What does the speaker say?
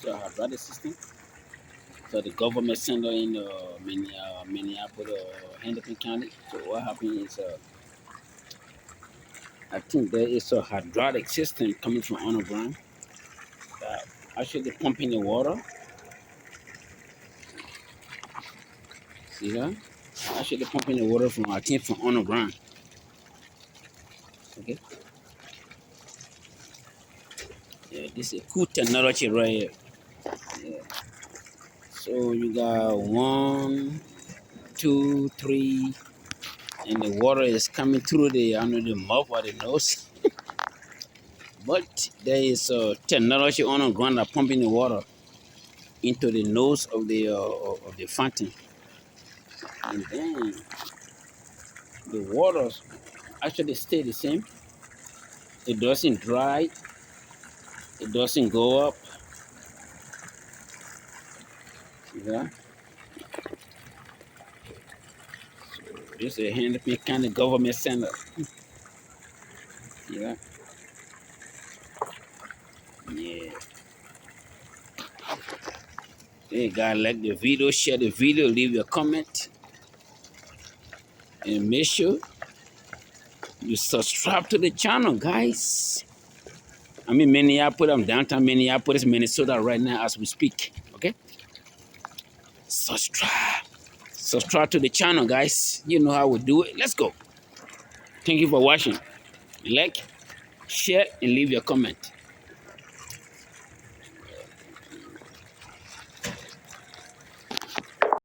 a hydraulic system. So the government center in Minneapolis, Hennepin County. So what happened is, I think there is a hydraulic system coming from underground that actually pumping the water. See that? Actually pumping the water from, I think, from underground. Okay. Yeah, this is a cool technology right here. Yeah. So you got 1, 2, 3, and the water is coming through the under the mouth or the nose. But there is a technology on the ground that pumping the water into the nose of the fountain, and then the water actually stay the same. It doesn't dry. It doesn't go up. Yeah. This is a Hennepin County Government Center. Yeah. Yeah. Hey guys, like the video, share the video, leave your comment, and make sure you subscribe to the channel, guys. I'm in Minneapolis. I'm downtown Minneapolis, Minnesota right now as we speak. Okay? Subscribe. Subscribe to the channel, guys. You know how we do it. Let's go. Thank you for watching. Like, share, and leave your comment.